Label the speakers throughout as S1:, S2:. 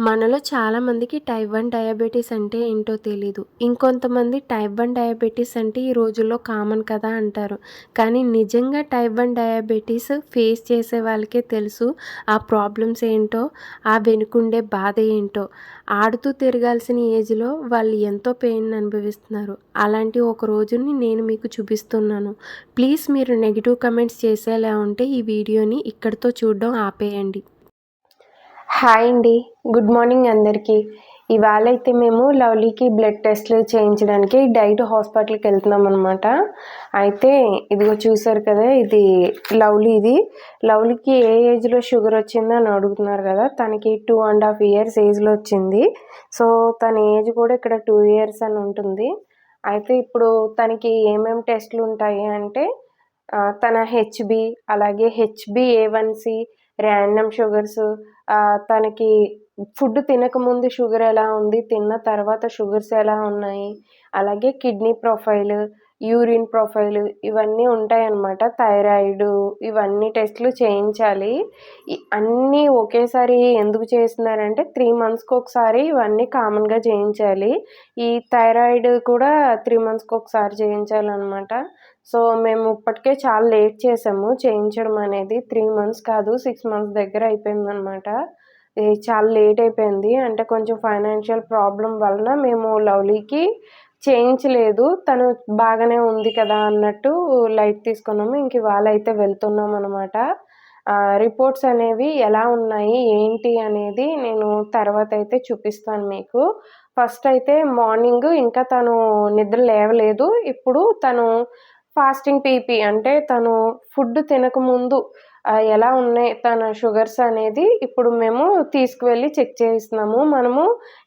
S1: మనలో చాలామందికి type 1 diabetes అంటే ఏంటో తెలీదు. ఇంకొంతమంది టైప్ 1 డయాబెటీస్ అంటే ఈ రోజుల్లో కామన్ కదా అంటారు. కానీ నిజంగా టైప్ 1 డయాబెటీస్ ఫేస్ చేసే వాళ్ళకే తెలుసు ఆ ప్రాబ్లమ్స్ ఏంటో, ఆ వెనుకుండే బాధ ఏంటో. ఆడుతూ తిరగాల్సిన ఏజ్‌లో వాళ్ళు ఎంతో పెయిన్‌ని అనుభవిస్తున్నారు. అలాంటి ఒక రోజుని నేను మీకు చూపిస్తున్నాను. ప్లీజ్ మీరు నెగెటివ్ కామెంట్స్ చేసేలా ఉంటే ఈ వీడియోని ఇక్కడితో చూడడం ఆపేయండి. హాయ్ అండి, గుడ్ మార్నింగ్ అందరికీ. ఇవాళ అయితే మేము లవ్లీకి బ్లడ్ టెస్ట్లు చేయించడానికి డైట్ హాస్పిటల్కి వెళ్తున్నాం అనమాట. అయితే ఇదిగో చూసారు కదా, ఇది లవ్లీకి ఏ ఏజ్లో షుగర్ వచ్చిందో అని అడుగుతున్నారు కదా. తనకి 2.5 years ఏజ్లో వచ్చింది. సో తన ఏజ్ కూడా ఇక్కడ 2 years అని ఉంటుంది. అయితే ఇప్పుడు తనకి ఏమేమి టెస్ట్లు ఉంటాయి అంటే తన హెచ్బి, అలాగే HbA1c, ర్యాండమ్ షుగర్స్, తనకి ఫుడ్ తినకముందు షుగర్ ఎలా ఉంది, తిన్న తర్వాత షుగర్స్ ఎలా ఉన్నాయి, అలాగే కిడ్నీ ప్రొఫైల్, యూరిన్ ప్రొఫైల్ ఇవన్నీ ఉంటాయన్నమాట. థైరాయిడ్, ఇవన్నీ టెస్టులు చేయించాలి. అన్నీ ఒకేసారి ఎందుకు చేస్తున్నారంటే 3 monthsకి ఒకసారి ఇవన్నీ కామన్గా చేయించాలి. ఈ థైరాయిడ్ కూడా 3 monthsకి ఒకసారి చేయించాలన్నమాట. సో మేము ఇప్పటికే చాలా లేట్ చేసాము చేయించడం అనేది. 3 months కాదు, 6 months దగ్గర అయిపోయిందనమాట. ఇది చాలా లేట్ అయిపోయింది. అంటే కొంచెం ఫైనాన్షియల్ ప్రాబ్లం వలన మేము లవ్లీకి చేయించలేదు. తను బాగానే ఉంది కదా అన్నట్టు లైట్ తీసుకున్నాము. ఇంక ఇవాళ అయితే వెళ్తున్నాం అనమాట. రిపోర్ట్స్ అనేవి ఎలా ఉన్నాయి ఏంటి అనేది నేను తర్వాత అయితే చూపిస్తాను మీకు. ఫస్ట్ అయితే మార్నింగ్ ఇంకా తను నిద్ర లేవలేదు. ఇప్పుడు తను ఫాస్టింగ్ పీపీ అంటే తను ఫుడ్ తినకముందు ఎలా ఉన్నాయి తన షుగర్స్ అనేది ఇప్పుడు మేము తీసుకువెళ్ళి చెక్ చేయిస్తున్నాము. మనము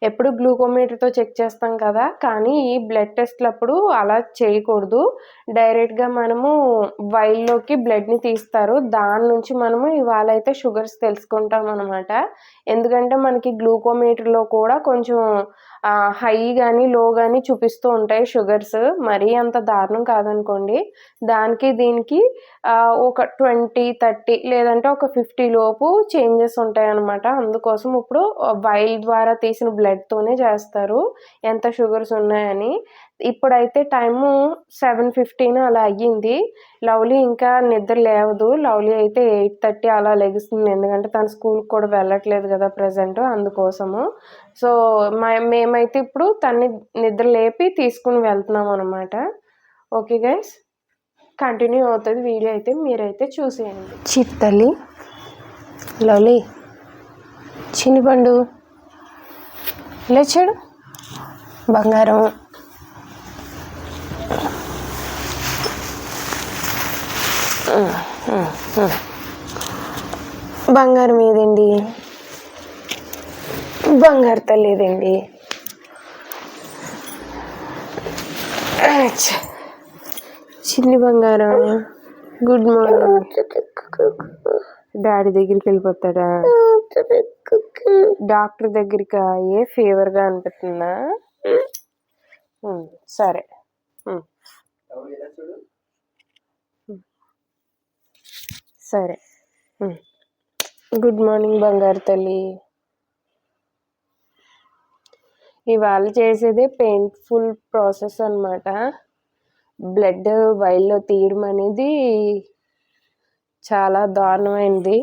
S1: ఎప్పుడు గ్లూకోమీటర్తో చెక్ చేస్తాం కదా, కానీ ఈ బ్లడ్ టెస్ట్లప్పుడు అలా చేయకూడదు. డైరెక్ట్గా మనము వైల్లోకి బ్లడ్ని తీస్తారు. దాని నుంచి మనము ఇవాళ అయితే షుగర్స్ తెలుసుకుంటాం అనమాట. ఎందుకంటే మనకి గ్లూకోమీటర్లో కూడా కొంచెం హై కానీ లో కానీ చూపిస్తూ ఉంటాయి షుగర్స్. మరీ అంత దారుణం కాదనుకోండి. దానికి దీనికి ఒక 20, 30 లేదంటే ఒక 50 లోపు చేంజెస్ ఉంటాయన్నమాట. అందుకోసం ఇప్పుడు వైల్ ద్వారా తీసిన బ్లడ్తోనే చేస్తారు ఎంత షుగర్స్ ఉన్నాయని. ఇప్పుడైతే టైము 7:15 అలా అయ్యింది. లవ్లీ ఇంకా నిద్ర లేవదు. లవ్లీ అయితే 8:30 అలా లెగుస్తుంది. ఎందుకంటే తను స్కూల్కి కూడా వెళ్ళట్లేదు కదా ప్రజెంట్, అందుకోసము. సో మేమైతే ఇప్పుడు తన్ని నిద్ర లేపి తీసుకుని వెళ్తున్నాం అనమాట. ఓకే గైస్, కంటిన్యూ అవుతుంది వీడియో అయితే, మీరైతే చూసేయండి. చిట్టల్లి, లవ్లీ, చిన్ని పండు లేచాడు, బంగారం. బంగారం ఏదండి, బంగారు తల్లి ఏదండి. చిన్ని బంగారం, గుడ్ మార్నింగ్. డాడీ దగ్గరికి వెళ్ళిపోతాడా? డాక్టర్ దగ్గరికి ఏ ఫీవర్గా అనిపిస్తుందా? సరే. సరే, గుడ్ మార్నింగ్ బంగారు తల్లి. ఇవాళ చేసేదే పెయిన్ఫుల్ ప్రాసెస్ అన్నమాట. బ్లడ్ వైల్లో తీయడం అనేది చాలా దారుణమైంది.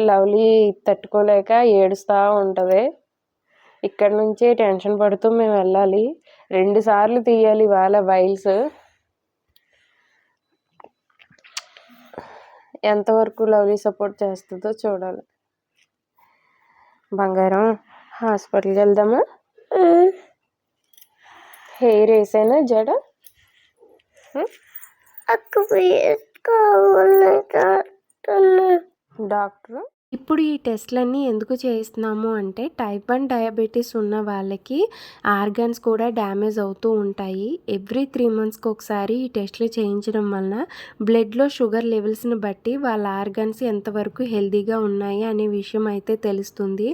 S1: లవ్లీ తట్టుకోలేక ఏడుస్తూ ఉంటుంది. ఇక్కడ నుంచే టెన్షన్ పడుతూ మేము వెళ్ళాలి. 2 సార్లు తీయాలి ఇవాళ వైల్స్. ఎంతవరకు లవ్లీ సపోర్ట్ చేస్తుందో చూడాలి. బంగారం, హాస్పిటల్కి వెళ్దామా? హెయిర్ వేసానా జడ? డాక్టర్ ఇప్పుడు ఈ టెస్ట్లన్నీ ఎందుకు చేయిస్తున్నాము అంటే టైప్ 1 డయాబెటీస్ ఉన్న వాళ్ళకి ఆర్గాన్స్ కూడా డ్యామేజ్ అవుతూ ఉంటాయి. ఎవ్రీ 3 monthsకి ఒకసారి ఈ టెస్ట్లు చేయించడం వలన బ్లడ్లో షుగర్ లెవెల్స్ని బట్టి వాళ్ళ ఆర్గాన్స్ ఎంతవరకు హెల్తీగా ఉన్నాయి అనే విషయం అయితే తెలుస్తుంది.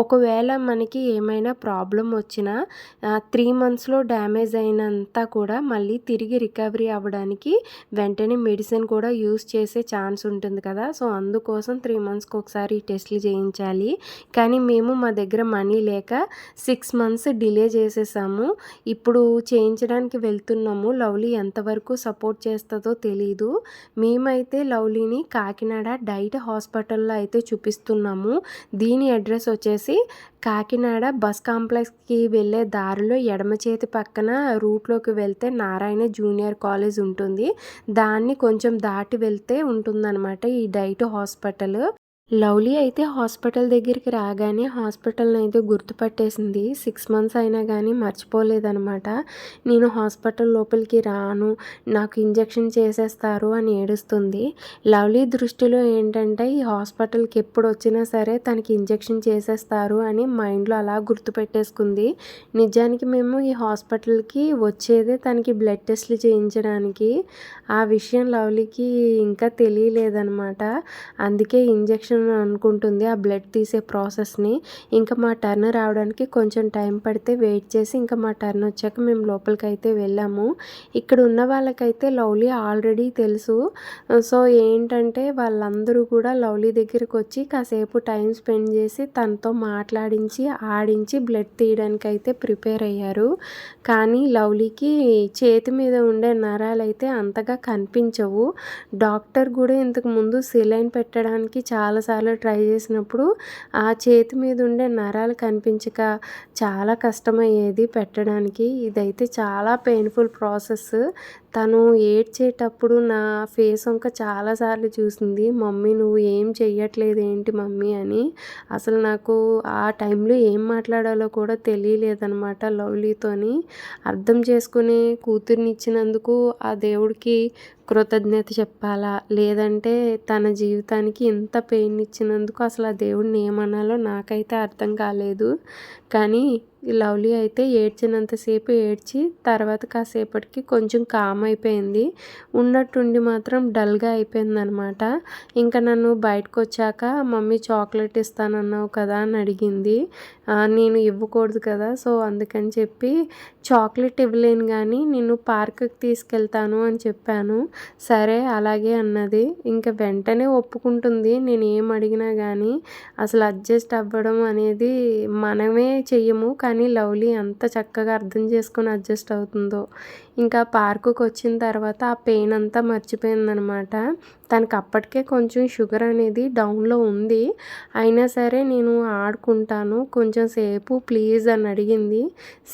S1: ఒకవేళ మనకి ఏమైనా ప్రాబ్లం వచ్చినా 3 monthsలో డ్యామేజ్ అయినంతా కూడా మళ్ళీ తిరిగి రికవరీ అవ్వడానికి వెంటనే మెడిసిన్ కూడా యూస్ చేసే ఛాన్స్ ఉంటుంది కదా. సో అందుకోసం 3 monthsకి ఒకసారి ఒకసారి ఈ టెస్టులు చేయించాలి. కానీ మేము మా దగ్గర మనీ లేక 6 మంత్స్ డిలే చేసేసాము. ఇప్పుడు చేయించడానికి వెళ్తున్నాము. లవ్లీ ఎంతవరకు సపోర్ట్ చేస్తుందో తెలీదు. మేమైతే లవ్లీని కాకినాడ డైట్ హాస్పిటల్లో అయితే చూపిస్తున్నాము. దీని అడ్రస్ వచ్చేసి కాకినాడ బస్ కాంప్లెక్స్కి వెళ్ళే దారిలో ఎడమ చేతి పక్కన రూట్లోకి వెళ్తే నారాయణ జూనియర్ కాలేజ్ ఉంటుంది. దాన్ని కొంచెం దాటి వెళ్తే ఉంటుందన్నమాట ఈ డైట్ హాస్పిటల్. లవ్లీ అయితే హాస్పిటల్ దగ్గరికి రాగానే హాస్పిటల్ని అయితే గుర్తుపట్టేసింది. 6 మంత్స్ అయినా కానీ మర్చిపోలేదనమాట. నేను హాస్పిటల్ లోపలికి రాను, నాకు ఇంజెక్షన్ చేసేస్తారు అని ఏడుస్తుంది. లవ్లీ దృష్టిలో ఏంటంటే ఈ హాస్పిటల్కి ఎప్పుడు వచ్చినా సరే తనకి ఇంజెక్షన్ చేసేస్తారు అని మైండ్లో అలా గుర్తుపెట్టేసుకుంది. నిజానికి మేము ఈ హాస్పిటల్కి వచ్చేదే తనకి బ్లడ్ టెస్ట్లు చేయించడానికి. ఆ విషయం లవ్లీకి ఇంకా తెలియలేదనమాట. అందుకే ఇంజెక్షన్ అనుకుంటుంది ఆ బ్లడ్ తీసే ప్రాసెస్ని. ఇంకా మా టర్న్ రావడానికి కొంచెం టైం పడితే వెయిట్ చేసి ఇంకా మా టర్న్ వచ్చాక మేము లోపలికి అయితే వెళ్ళాము. ఇక్కడ ఉన్న వాళ్ళకైతే లవ్లీ ఆల్రెడీ తెలుసు. సో ఏంటంటే వాళ్ళందరూ కూడా లవ్లీ దగ్గరికి వచ్చి కాసేపు టైం స్పెండ్ చేసి తనతో మాట్లాడించి ఆడించి బ్లడ్ తీయడానికి అయితే ప్రిపేర్ అయ్యారు. కానీ లవ్లీకి చేతి మీద ఉండే నరాలు అయితే అంతగా కనిపించవు. డాక్టర్ కూడా ఇంతకుముందు సిలైన్ పెట్టడానికి చాలాసార్లు ట్రై చేసినప్పుడు ఆ చేతి మీద ఉండే నరాలు కనిపించక చాలా కష్టమయ్యేది పెట్టడానికి. ఇదైతే చాలా పెయిన్ఫుల్ ప్రాసెస్. తను ఏడ్చేటప్పుడు నా ఫేస్ వంక చాలాసార్లు చూసింది. మమ్మీ నువ్వు ఏం చెయ్యట్లేదు ఏంటి మమ్మీ అని. అసలు నాకు ఆ టైంలో ఏం మాట్లాడాలో కూడా తెలియలేదనమాట లవ్లీతోని. అర్థం చేసుకునే కూతుర్నిచ్చినందుకు ఆ దేవుడికి కృతజ్ఞత చెప్పాలా, లేదంటే తన జీవితానికి ఇంత పెయిన్ ఇచ్చినందుకు అసలు ఆ దేవుడిని ఏమనాలో నాకైతే అర్థం కాలేదు. కానీ లవ్లీ అయితే ఏడ్చినంతసేపు ఏడ్చి తర్వాత కాసేపటికి కొంచెం కామ్ అయిపోయింది. ఉన్నట్టుండి మాత్రం డల్గా అయిపోయిందనమాట. ఇంకా నన్ను బయటకు వచ్చాక మమ్మీ చాక్లెట్ ఇస్తానన్నావు కదా అని అడిగింది. నేను ఇవ్వకూడదు కదా, సో అందుకని చెప్పి చాక్లెట్ ఇవ్వలేను కానీ నిన్ను పార్క్కి తీసుకెళ్తాను అని చెప్పాను. సరే అలాగే అన్నది. ఇంకా వెంటనే ఒప్పుకుంటుంది నేను ఏం అడిగినా కానీ. అసలు అడ్జస్ట్ అవ్వడం అనేది మనమే చెయ్యము, కానీ లవ్లీ ఎంత చక్కగా అర్థం చేసుకొని అడ్జస్ట్ అవుతుందో. ఇంకా పార్కుకి వచ్చిన తర్వాత ఆ పెయిన్ అంతా మర్చిపోయిందనమాట. తనకు అప్పటికే కొంచెం షుగర్ అనేది డౌన్లో ఉంది. అయినా సరే నేను ఆడుకుంటాను కొంచెం సేపు ప్లీజ్ అని అడిగింది.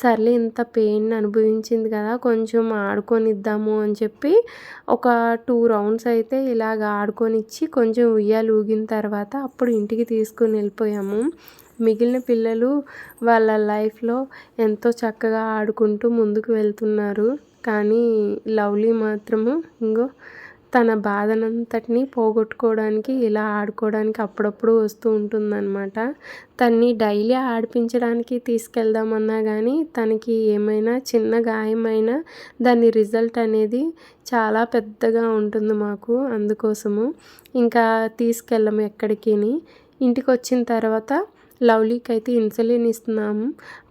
S1: సర్లే ఇంత పెయిన్ అనుభవించింది కదా కొంచెం ఆడుకొనిద్దాము అని చెప్పి ఒక 2 రౌండ్స్ అయితే ఇలాగ ఆడుకొనిచ్చి కొంచెం ఉయ్యాలు ఊగిన తర్వాత అప్పుడు ఇంటికి తీసుకుని వెళ్ళిపోయాము. మిగిలిన పిల్లలు వాళ్ళ లైఫ్లో ఎంతో చక్కగా ఆడుకుంటూ ముందుకు వెళ్తున్నారు. కానీ లవ్లీ మాత్రము ఇంగో తన బాధనంతటిని పోగొట్టుకోవడానికి ఇలా ఆడుకోవడానికి అప్పుడప్పుడు వస్తూ ఉంటుందన్నమాట. తన్ని డైలీ ఆడిపించడానికి తీసుకెళ్దామన్నా కానీ తనకి ఏమైనా చిన్న గాయమైనా దాని రిజల్ట్ అనేది చాలా పెద్దగా ఉంటుంది మాకు. అందుకోసము ఇంకా తీసుకెళ్ళము ఎక్కడికిని. ఇంటికి వచ్చిన తర్వాత లవ్లీకి అయితే ఇన్సులిన్ ఇస్తున్నాము.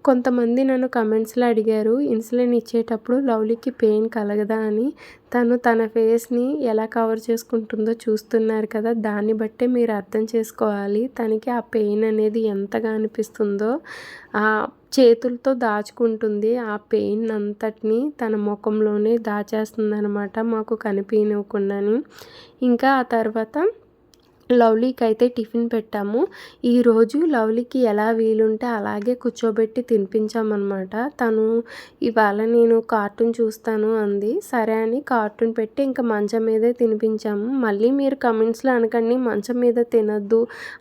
S1: కొంతమంది నన్ను కమెంట్స్లో అడిగారు ఇన్సులిన్ ఇచ్చేటప్పుడు లవ్లీకి పెయిన్ కలగదా అని. తను తన ఫేస్ని ఎలా కవర్ చేసుకుంటుందో చూస్తున్నారు కదా, దాన్ని బట్టే మీరు అర్థం చేసుకోవాలి తనకి ఆ పెయిన్ అనేది ఎంతగా అనిపిస్తుందో. ఆ చేతులతో దాచుకుంటుంది ఆ పెయిన్ అంతటిని తన ముఖంలోనే దాచేస్తుంది అనమాట, మాకు కనిపించకుండాని. ఇంకా ఆ తర్వాత లవ్లీకి అయితే టిఫిన్ పెట్టాము. ఈరోజు లవ్లీకి ఎలా వీలుంటే అలాగే కూర్చోబెట్టి తినిపించామన్నమాట. తను ఇవాళ నేను కార్టూన్ చూస్తాను అంది. సరే అని కార్టూన్ పెట్టి ఇంకా మంచం మీదే తినిపించాము. మళ్ళీ మీరు కమెంట్స్లో అనకండి మంచం మీద తినద్దు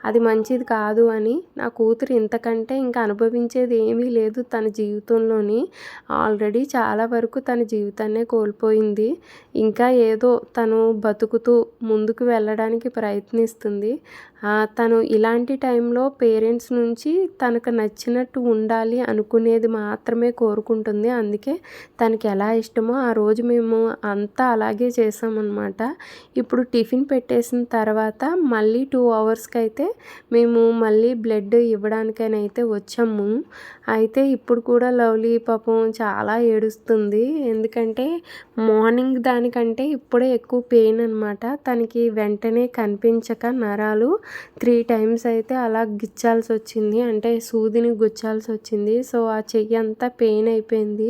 S1: అది మంచిది కాదు అని. నా కూతురు ఇంతకంటే ఇంకా అనుభవించేది ఏమీ లేదు తన జీవితంలోని. ఆల్రెడీ చాలా వరకు తన జీవితాన్నే కోల్పోయింది. ఇంకా ఏదో తను బతుకుతూ ముందుకు వెళ్ళడానికి ప్రయత్నిస్తుంది. తను ఇలాంటి టైంలో పేరెంట్స్ నుంచి తనకు నచ్చినట్టు ఉండాలి అనుకునేది మాత్రమే కోరుకుంటుంది. అందుకే తనకి ఎలా ఇష్టమో ఆ రోజు మేము అంతా అలాగే చేసామన్నమాట. ఇప్పుడు టిఫిన్ పెట్టేసిన తర్వాత మళ్ళీ 2 అవర్స్కి అయితే మేము మళ్ళీ బ్లడ్ ఇవ్వడానికైతే వచ్చాము. అయితే ఇప్పుడు కూడా లవ్లీ పాపం చాలా ఏడుస్తుంది. ఎందుకంటే మార్నింగ్ దానికంటే ఇప్పుడే ఎక్కువ పెయిన్ అనమాట. తనకి వెంటనే కనిపించక నరాలు 3 టైమ్స్ అయితే అలా గిచ్చాల్సి వచ్చింది, అంటే సూదిని గుచ్చాల్సి వచ్చింది. సో ఆ చెయ్యి అంతా పెయిన్ అయిపోయింది,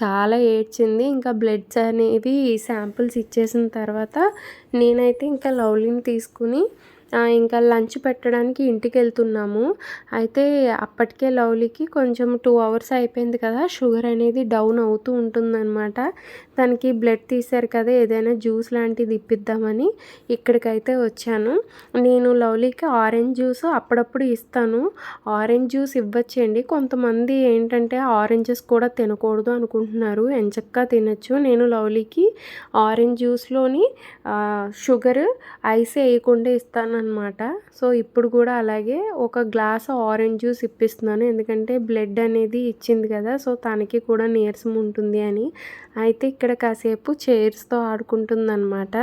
S1: చాలా ఏడ్చింది. ఇంకా బ్లడ్స్ అనేవి శాంపిల్స్ ఇచ్చేసిన తర్వాత నేనైతే ఇంకా లవ్లీని తీసుకుని ఇంకా లంచ్ పెట్టడానికి ఇంటికి వెళ్తున్నాము. అయితే అప్పటికే లవ్లీకి కొంచెం 2 అవర్స్ అయిపోయింది కదా, షుగర్ అనేది డౌన్ అవుతూ ఉంటుందన్నమాట. తనకి బ్లడ్ తీశారు కదా, ఏదైనా జ్యూస్ లాంటిది ఇప్పిద్దామని ఇక్కడికైతే వచ్చాను. నేను లవ్లీకి ఆరెంజ్ జ్యూస్ అప్పుడప్పుడు ఇస్తాను. ఆరెంజ్ జ్యూస్ ఇవ్వచ్చండి, కొంతమంది ఏంటంటే ఆరెంజెస్ కూడా తినకూడదు అనుకుంటున్నారు, ఎంచక్కా తినచ్చు. నేను లవ్లీకి ఆరెంజ్ జ్యూస్లోని షుగర్ ఐస్ వేయకుండా ఇస్తానన్నమాట. సో ఇప్పుడు కూడా అలాగే ఒక గ్లాస్ ఆరెంజ్ జ్యూస్ ఇప్పిస్తున్నాను, ఎందుకంటే బ్లడ్ అనేది ఇచ్చింది కదా, సో తనకి కూడా నీరసం ఉంటుంది అని. అయితే ఇక్కడ కాసేపు చైర్స్తో ఆడుకుంటుందన్నమాట.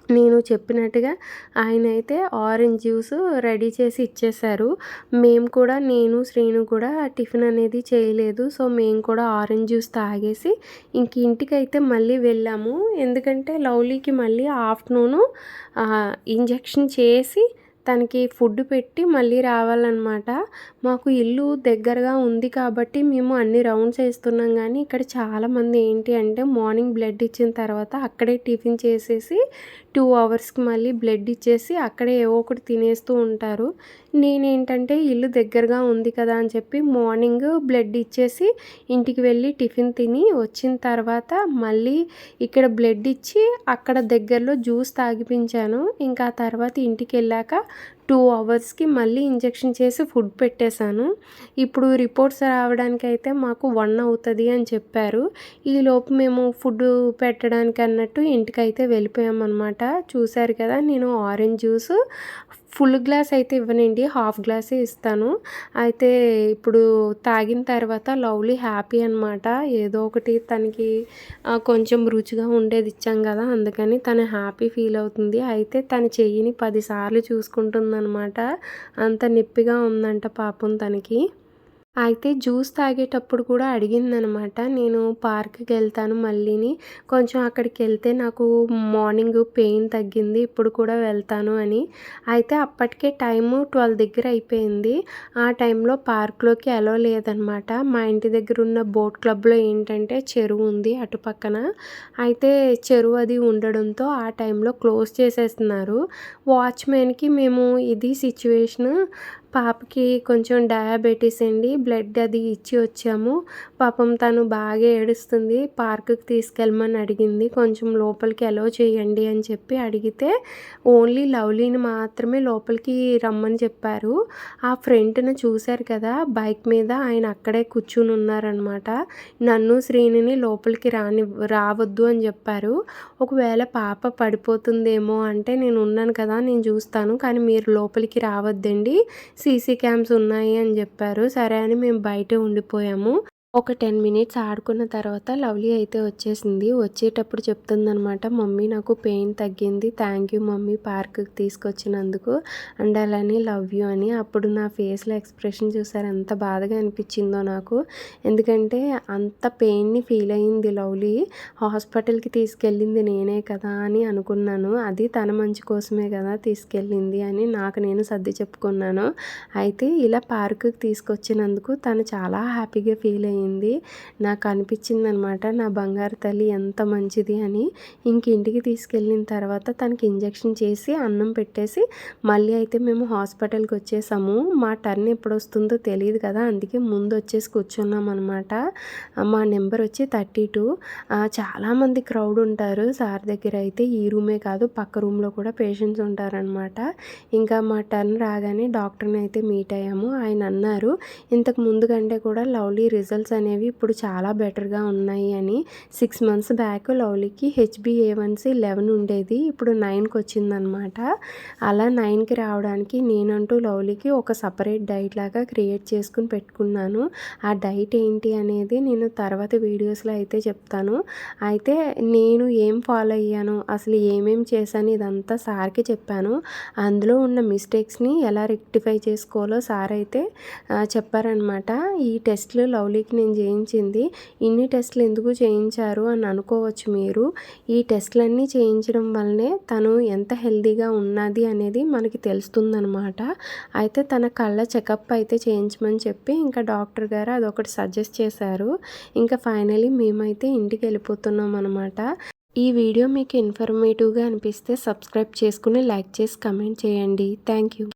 S1: నేను చెప్పినట్టుగా ఆయన అయితే ఆరెంజ్ జ్యూస్ రెడీ చేసి ఇచ్చేశారు. మేము కూడా, నేను శ్రీను కూడా టిఫిన్ అనేది చేయలేదు. సో మేము కూడా ఆరెంజ్ జ్యూస్ తాగేసి ఇంక ఇంటికైతే మళ్ళీ వెళ్ళాము. ఎందుకంటే లవ్లీకి మళ్ళీ ఆఫ్టర్నూను ఇంజెక్షన్ చేసి తనకి ఫుడ్ పెట్టి మళ్ళీ రావాలన్నమాట. మాకు ఇల్లు దగ్గరగా ఉంది కాబట్టి మేము అన్ని రౌండ్స్ వేస్తున్నాం. కానీ ఇక్కడ చాలామంది ఏంటి అంటే మార్నింగ్ బ్లడ్ ఇచ్చిన తర్వాత అక్కడే టిఫిన్ చేసేసి 2 అవర్స్కి మళ్ళీ బ్లడ్ ఇచ్చేసి అక్కడే ఏవో ఒకటి తినేస్తూ ఉంటారు. నేనేంటంటే ఇల్లు దగ్గరగా ఉంది కదా అని చెప్పి మార్నింగ్ బ్లడ్ ఇచ్చేసి ఇంటికి వెళ్ళి టిఫిన్ తిని వచ్చిన తర్వాత మళ్ళీ ఇక్కడ బ్లడ్ ఇచ్చి అక్కడ దగ్గరలో జ్యూస్ తాగిపించాను. ఇంకా ఆ తర్వాత ఇంటికి వెళ్ళాక 2 అవర్స్కి మళ్ళీ ఇంజెక్షన్ చేసి ఫుడ్ పెట్టేశాను. ఇప్పుడు రిపోర్ట్స్ రావడానికి అయితే మాకు 1 అవుతుంది అని చెప్పారు. ఈలోపు మేము ఫుడ్ పెట్టడానికి అన్నట్టు ఇంటికైతే వెళ్ళిపోయామన్నమాట. చూశారు కదా, నేను ఆరెంజ్ జ్యూస్ ఫుల్ గ్లాస్ అయితే ఇవ్వనండి, హాఫ్ గ్లాసే ఇస్తాను. అయితే ఇప్పుడు తాగిన తర్వాత లవ్లీ హ్యాపీ అనమాట. ఏదో ఒకటి తనకి కొంచెం రుచిగా ఉండేది ఇచ్చాం కదా, అందుకని తను హ్యాపీ ఫీల్ అవుతుంది. అయితే తన చెయ్యిని 10 సార్లు చూసుకుంటుందన్నమాట, అంత నొప్పిగా ఉందంట పాపం తనకి. అయితే జ్యూస్ తాగేటప్పుడు కూడా అడిగిందనమాట, నేను పార్క్కి వెళ్తాను మళ్ళీని, కొంచెం అక్కడికి వెళ్తే నాకు మార్నింగ్ పెయిన్ తగ్గింది, ఇప్పుడు కూడా వెళ్తాను అని. అయితే అప్పటికే టైము 12 దగ్గర అయిపోయింది. ఆ టైంలో పార్క్లోకి అలో లేదనమాట. మా ఇంటి దగ్గర ఉన్న బోట్ క్లబ్లో ఏంటంటే చెరువు ఉంది అటుపక్కన. అయితే చెరువు అది ఉండడంతో ఆ టైంలో క్లోజ్ చేసేస్తున్నారు. వాచ్మెన్కి మేము ఇది సిచ్యువేషన్, పాపకి కొంచెం డయాబెటీస్ అండి, బ్లడ్ అది ఇచ్చి వచ్చాము, పాపం తను బాగా ఏడుస్తుంది, పార్కుకి తీసుకెళ్ళమని అడిగింది, కొంచెం లోపలికి అలో చేయండి అని చెప్పి అడిగితే ఓన్లీ లవ్లీని మాత్రమే లోపలికి రమ్మని చెప్పారు. ఆ ఫ్రంట్ను చూశారు కదా, బైక్ మీద ఆయన అక్కడే కూర్చుని ఉన్నారనమాట. నన్ను శ్రీనిని లోపలికి రావద్దు అని చెప్పారు. ఒకవేళ పాప పడిపోతుందేమో అంటే నేను ఉన్నాను కదా, నేను చూస్తాను, కానీ మీరు లోపలికి రావద్దండి, సీసీ క్యామ్స్ ఉన్నాయి అని చెప్పారు. సరే అని మేము బయటే ఉండిపోయాము. ఒక 10 మినిట్స్ ఆడుకున్న తర్వాత లవ్లీ అయితే వచ్చేసింది. వచ్చేటప్పుడు చెప్తుందనమాట, మమ్మీ నాకు పెయిన్ తగ్గింది, థ్యాంక్ యూ మమ్మీ పార్క్కి తీసుకొచ్చినందుకు, అండ్ అలానే లవ్ యూ అని. అప్పుడు నా ఫేస్లో ఎక్స్ప్రెషన్ చూసారు ఎంత బాధగా అనిపించిందో నాకు, ఎందుకంటే అంత పెయిన్ని ఫీల్ అయ్యింది లవ్లీ. హాస్పిటల్కి తీసుకెళ్ళింది నేనే కదా అని అనుకున్నాను, అది తన మంచి కోసమే కదా తీసుకెళ్ళింది అని నాకు నేను సర్ది చెప్పుకున్నాను. అయితే ఇలా పార్క్కి తీసుకొచ్చినందుకు తను చాలా హ్యాపీగా ఫీల్ అయ్యింది. నాకు అనిపించింది అనమాట, నా బంగారు తల్లి ఎంత మంచిది అని. ఇంక ఇంటికి తీసుకెళ్ళిన తర్వాత తనకి ఇంజెక్షన్ చేసి అన్నం పెట్టేసి మళ్ళీ అయితే మేము హాస్పిటల్కి వచ్చేసాము. మా టర్న్ ఎప్పుడు వస్తుందో తెలియదు కదా, అందుకే ముందు వచ్చేసి కూర్చున్నాం అనమాట. మా నెంబర్ వచ్చి 32. చాలామంది క్రౌడ్ ఉంటారు సార్ దగ్గర. అయితే ఈ రూమే కాదు, పక్క రూమ్లో కూడా పేషెంట్స్ ఉంటారనమాట. ఇంకా మా టర్న్ రాగానే డాక్టర్ని అయితే మీట్ అయ్యాము. ఆయన అన్నారు, ఇంతకు ముందు కంటే కూడా లవ్లీ రిజల్ట్స్ అనేవి ఇప్పుడు చాలా బెటర్గా ఉన్నాయి అని. 6 మంత్స్ బ్యాక్ లవ్లీకి HbA1c 11 ఉండేది, ఇప్పుడు 9కి వచ్చిందనమాట. అలా 9కి రావడానికి నేనంటూ లవ్లీకి ఒక సపరేట్ డైట్ లాగా క్రియేట్ చేసుకుని పెట్టుకున్నాను. ఆ డైట్ ఏంటి అనేది నేను తర్వాత వీడియోస్లో అయితే చెప్తాను. అయితే నేను ఏం ఫాలో అయ్యాను, అసలు ఏమేం చేశాను, ఇదంతా సార్కి చెప్పాను. అందులో ఉన్న మిస్టేక్స్ని ఎలా రెక్టిఫై చేసుకోవాలో సార్ అయితే చెప్పారనమాట. ఈ టెస్ట్లు లవ్లీకి నేను చేయించింది. ఇన్ని టెస్టులు ఎందుకు చేయించారు అని అనుకోవచ్చు మీరు. ఈ టెస్టులన్నీ చేయించడం వల్లనే తను ఎంత హెల్తీగా ఉన్నది అనేది మనకి తెలుస్తుందనమాట. అయితే తన కళ్ళ చెకప్ అయితే చేయించమని చెప్పి ఇంకా డాక్టర్ గారు అదొకటి సజెస్ట్ చేశారు. ఇంకా ఫైనలీ మేమైతే ఇంటికి వెళ్ళిపోతున్నాం అనమాట. ఈ వీడియో మీకు ఇన్ఫర్మేటివ్గా అనిపిస్తే సబ్స్క్రైబ్ చేసుకుని లైక్ చేసి కమెంట్ చేయండి. Thank you.